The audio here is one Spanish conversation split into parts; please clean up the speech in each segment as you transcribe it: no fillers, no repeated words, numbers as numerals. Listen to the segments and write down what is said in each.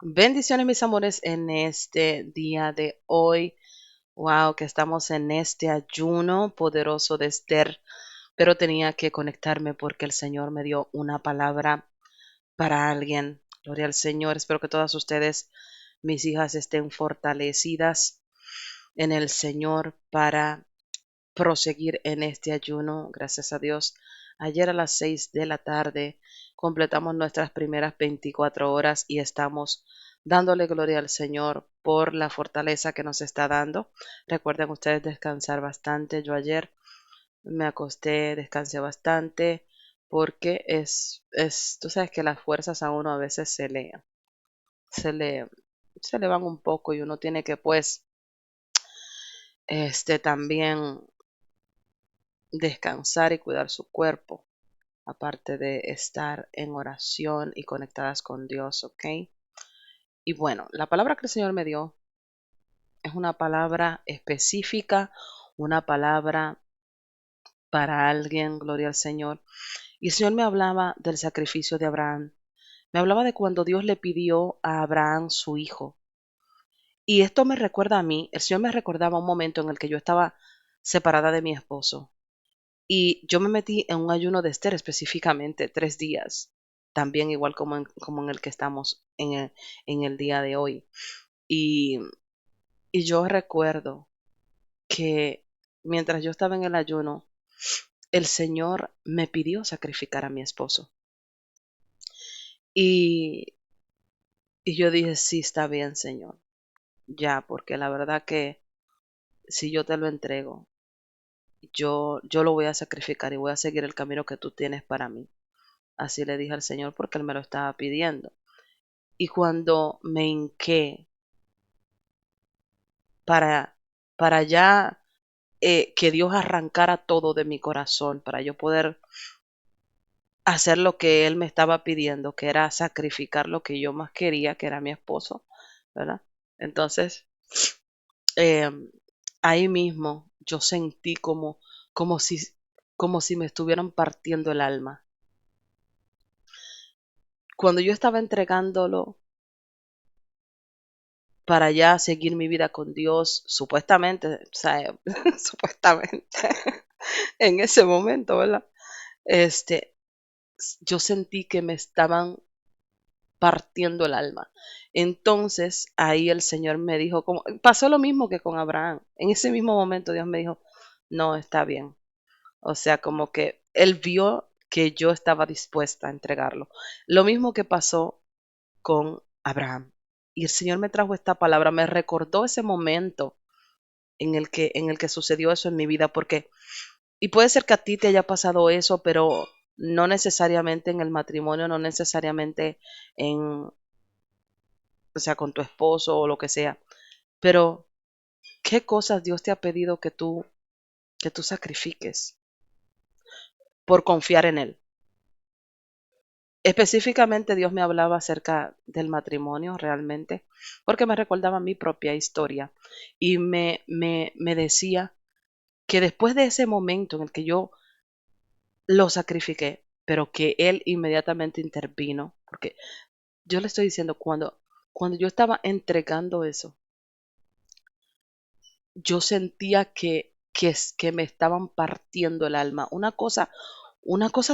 Bendiciones, mis amores, en este día de hoy. Wow, que estamos en este ayuno poderoso de Esther, pero tenía que conectarme porque el Señor me dio una palabra para alguien. Gloria al Señor. Espero que todas ustedes, mis hijas, estén fortalecidas en el Señor para proseguir en este ayuno. Gracias a Dios. Ayer a las 6 de la tarde completamos nuestras primeras 24 horas y estamos dándole gloria al Señor por la fortaleza que nos está dando. Recuerden ustedes descansar bastante. Yo ayer me acosté, descansé bastante porque tú sabes que las fuerzas a uno a veces se le, se le van un poco y uno tiene que pues también descansar y cuidar su cuerpo, aparte de estar en oración y conectadas con Dios, ¿ok? Y bueno, la palabra que el Señor me dio es una palabra específica, una palabra para alguien, gloria al Señor. Y el Señor me hablaba del sacrificio de Abraham. Me hablaba de cuando Dios le pidió a Abraham su hijo. Y esto me recuerda a mí, el Señor me recordaba un momento en el que yo estaba separada de mi esposo. Y yo me metí en un ayuno de Esther específicamente 3 días, también igual como en el que estamos en el día de hoy. Y, y yo recuerdo que mientras yo estaba en el ayuno, el Señor me pidió sacrificar a mi esposo. Y, y yo dije, sí, está bien, Señor, ya, porque la verdad que si yo te lo entrego, yo lo voy a sacrificar y voy a seguir el camino que tú tienes para mí. Así le dije al Señor porque Él me lo estaba pidiendo. Y cuando me hinqué para, para ya que Dios arrancara todo de mi corazón, para yo poder hacer lo que Él me estaba pidiendo, que era sacrificar lo que yo más quería, que era mi esposo, ¿verdad? Entonces, eh, ahí mismo yo sentí como si, como si me estuvieran partiendo el alma. Cuando yo estaba entregándolo para ya seguir mi vida con Dios, supuestamente, o sea, supuestamente, en ese momento, ¿verdad? Este, yo sentí que me estaban partiendo el alma. Entonces, ahí el Señor me dijo, como, pasó lo mismo que con Abraham. En ese mismo momento Dios me dijo, no, está bien. O sea, como que Él vio que yo estaba dispuesta a entregarlo. Lo mismo que pasó con Abraham. Y el Señor me trajo esta palabra, me recordó ese momento en el que sucedió eso en mi vida, porque, y puede ser que a ti te haya pasado eso, pero no necesariamente en el matrimonio, no necesariamente o sea, con tu esposo o lo que sea, pero ¿qué cosas Dios te ha pedido que tú sacrifiques por confiar en Él? Específicamente Dios me hablaba acerca del matrimonio realmente, porque me recordaba mi propia historia y me decía que después de ese momento en el que yo lo sacrifiqué, pero que Él inmediatamente intervino, porque yo le estoy diciendo, cuando yo estaba entregando eso, yo sentía que me estaban partiendo el alma, una cosa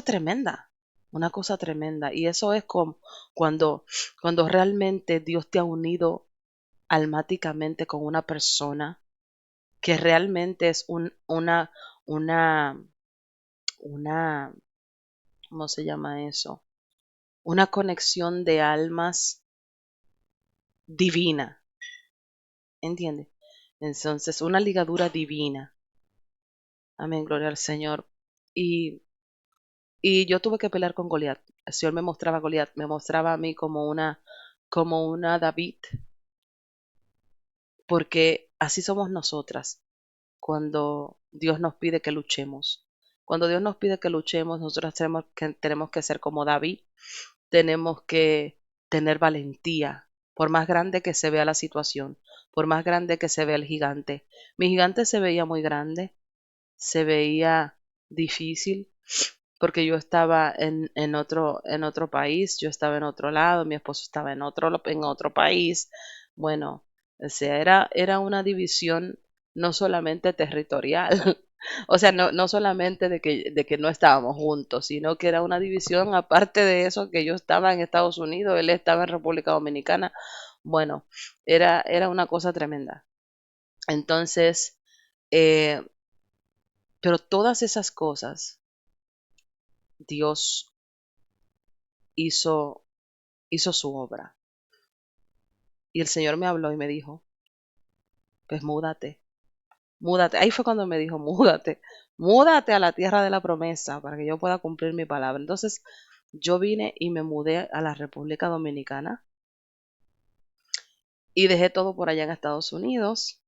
tremenda, una cosa tremenda. Y eso es como cuando, cuando realmente Dios te ha unido almáticamente con una persona que realmente es una, una, ¿cómo se llama eso? Una conexión de almas divina, ¿entiendes? Entonces, una ligadura divina. Amén, gloria al Señor. Y, y yo tuve que pelear con Goliat. El Señor me mostraba a Goliat, me mostraba a mí como una David, porque así somos nosotras cuando Dios nos pide que luchemos. Cuando Dios nos pide que luchemos, nosotros tenemos que ser como David, tenemos que tener valentía, por más grande que se vea la situación, por más grande que se vea el gigante. Mi gigante se veía muy grande, se veía difícil, porque yo estaba en otro país, yo estaba en otro lado, mi esposo estaba en otro país. Bueno, o sea, era una división no solamente territorial, o sea, no solamente de que no estábamos juntos, sino que era una división aparte de eso, que yo estaba en Estados Unidos, él estaba en República Dominicana. Bueno, era una cosa tremenda. Entonces, eh, pero todas esas cosas Dios hizo, hizo su obra. Y el Señor me habló y me dijo, pues múdate, múdate. Ahí fue cuando me dijo, múdate, múdate a la tierra de la promesa para que yo pueda cumplir mi palabra. Entonces yo vine y me mudé a la República Dominicana y dejé todo por allá en Estados Unidos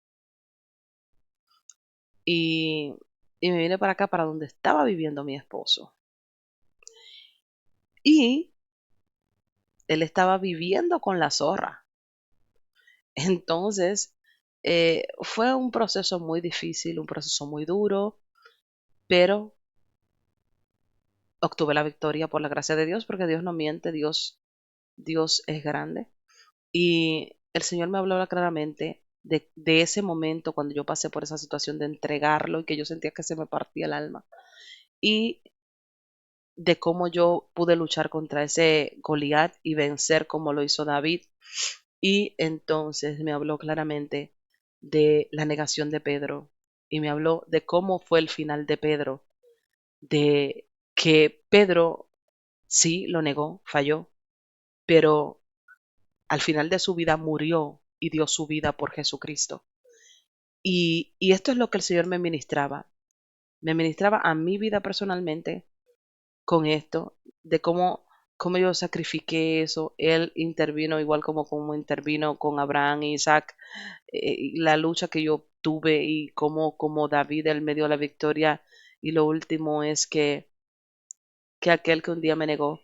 y, y me vine para acá, para donde estaba viviendo mi esposo. Y él estaba viviendo con la zorra. Entonces, fue un proceso muy difícil, un proceso muy duro, pero obtuve la victoria por la gracia de Dios, porque Dios no miente, Dios es grande. Y el Señor me habló claramente de ese momento cuando yo pasé por esa situación de entregarlo y que yo sentía que se me partía el alma. Y de cómo yo pude luchar contra ese Goliat y vencer como lo hizo David. Y entonces me habló claramente de la negación de Pedro y me habló de cómo fue el final de Pedro, de que Pedro sí lo negó, falló, pero al final de su vida murió y dio su vida por Jesucristo. Y esto es lo que el Señor me ministraba a mi vida personalmente con esto, de cómo yo sacrifiqué eso. Él intervino igual como intervino con Abraham e Isaac, y la lucha que yo tuve y como David él me dio la victoria. Y lo último es que aquel que un día me negó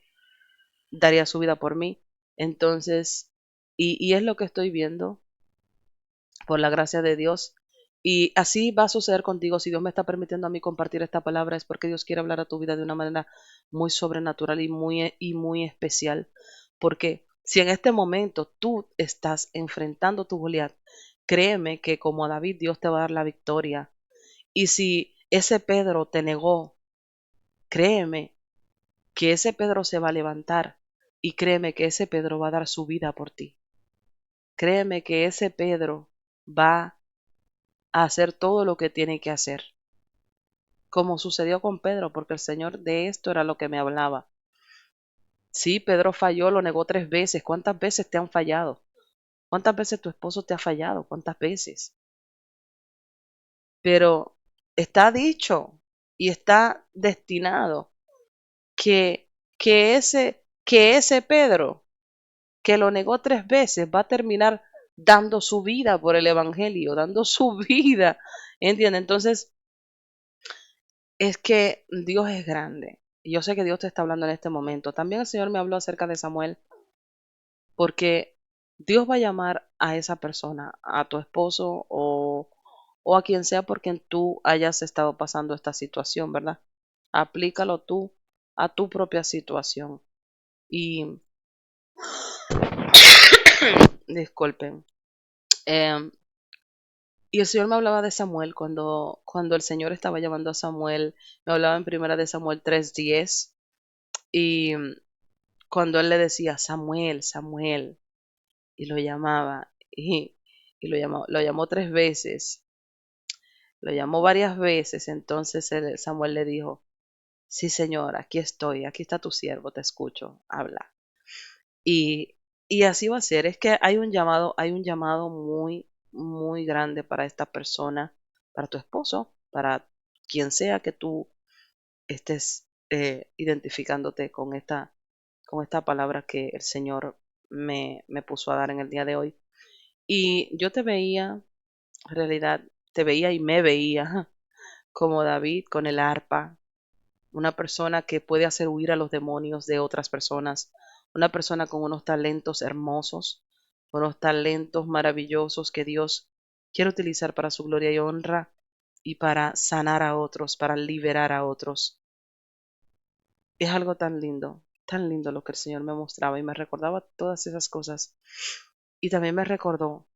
daría su vida por mí. Entonces, y es lo que estoy viendo por la gracia de Dios. Y así va a suceder contigo. Si Dios me está permitiendo a mí compartir esta palabra, es porque Dios quiere hablar a tu vida de una manera muy sobrenatural y muy especial. Porque si en este momento tú estás enfrentando tu Goliat, créeme que como a David Dios te va a dar la victoria. Y si ese Pedro te negó, créeme que ese Pedro se va a levantar y créeme que ese Pedro va a dar su vida por ti. Créeme que ese Pedro va a hacer todo lo que tiene que hacer, como sucedió con Pedro, porque el Señor de esto era lo que me hablaba. Sí, Pedro falló, lo negó 3 veces. ¿Cuántas veces te han fallado? ¿Cuántas veces tu esposo te ha fallado? ¿Cuántas veces? Pero está dicho y está destinado que, que ese Pedro que lo negó 3 veces va a terminar dando su vida por el Evangelio, dando su vida. ¿Entiendes? Entonces, es que Dios es grande. Y yo sé que Dios te está hablando en este momento. También el Señor me habló acerca de Samuel, porque Dios va a llamar a esa persona, a tu esposo o a quien sea por quien tú hayas estado pasando esta situación, ¿verdad? Aplícalo tú a tu propia situación. Y disculpen. em, y el Señor me hablaba de Samuel cuando el Señor estaba llamando a Samuel. Me hablaba en primera de Samuel 3:10. Y cuando él le decía Samuel, Samuel, y lo llamaba, y lo llamó 3 veces, lo llamó varias veces. Entonces Samuel le dijo, sí, Señor, aquí estoy, aquí está tu siervo, te escucho, habla. Y, y así va a ser. Es que hay un llamado muy, muy grande para esta persona, para tu esposo, para quien sea que tú estés identificándote con esta palabra que el Señor me puso a dar en el día de hoy. Y yo te veía, en realidad, te veía y me veía como David con el arpa, una persona que puede hacer huir a los demonios de otras personas, una persona con unos talentos hermosos, unos talentos maravillosos que Dios quiere utilizar para su gloria y honra y para sanar a otros, para liberar a otros. es algo tan lindo lo que el Señor me mostraba y me recordaba todas esas cosas. Y también me recordó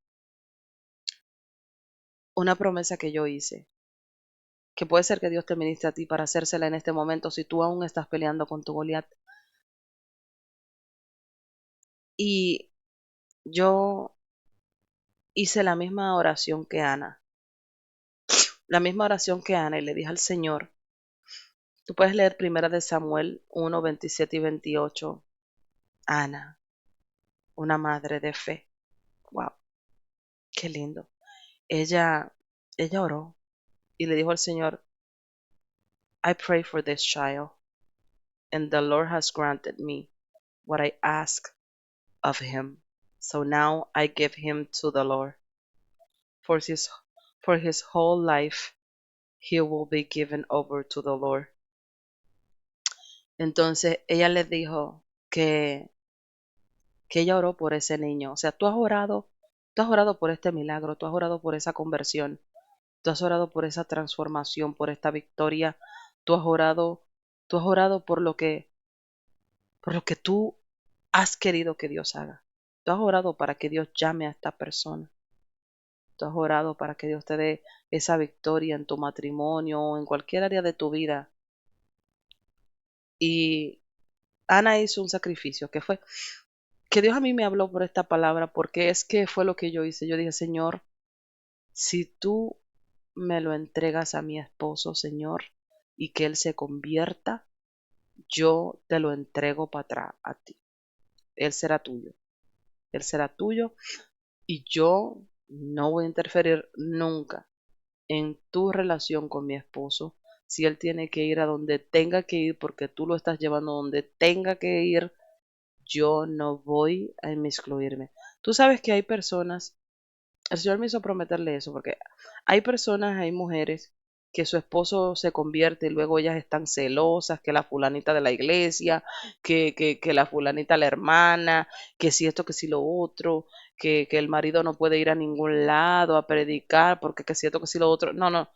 una promesa que yo hice, que puede ser que Dios te ministre a ti para hacérsela en este momento si tú aún estás peleando con tu Goliat. Y yo hice la misma oración que Ana, la misma oración que Ana, y le dije al Señor, tú puedes leer primera de Samuel 1, 27 y 28, Ana, una madre de fe. Wow, qué lindo. Ella, ella oró y le dijo al Señor, I pray for this child, and the Lord has granted me what I ask of him. So now I give him to the Lord. For his, for his whole life he will be given over to the Lord. Entonces ella le dijo que ella oró por ese niño. O sea, tú has orado por este milagro, tú has orado por esa conversión, tú has orado por esa transformación, por esta victoria, tú has orado por lo que tú has querido que Dios haga. Tú has orado para que Dios llame a esta persona. Tú has orado para que Dios te dé esa victoria en tu matrimonio o en cualquier área de tu vida. Y Ana hizo un sacrificio que fue que Dios a mí me habló por esta palabra porque es que fue lo que yo hice. Yo dije, Señor, si tú me lo entregas a mi esposo, Señor, y que él se convierta, yo te lo entrego para atrás a ti. Él será tuyo. Él será tuyo y yo no voy a interferir nunca en tu relación con mi esposo. Si él tiene que ir a donde tenga que ir porque tú lo estás llevando donde tenga que ir, yo no voy a inmiscuirme. Tú sabes que hay personas, el Señor me hizo prometerle eso, porque hay personas, hay mujeres que su esposo se convierte y luego ellas están celosas, que la fulanita de la iglesia, que la fulanita la hermana, que si esto, que si lo otro, que el marido no puede ir a ningún lado a predicar, porque que si esto, que si lo otro. No, no.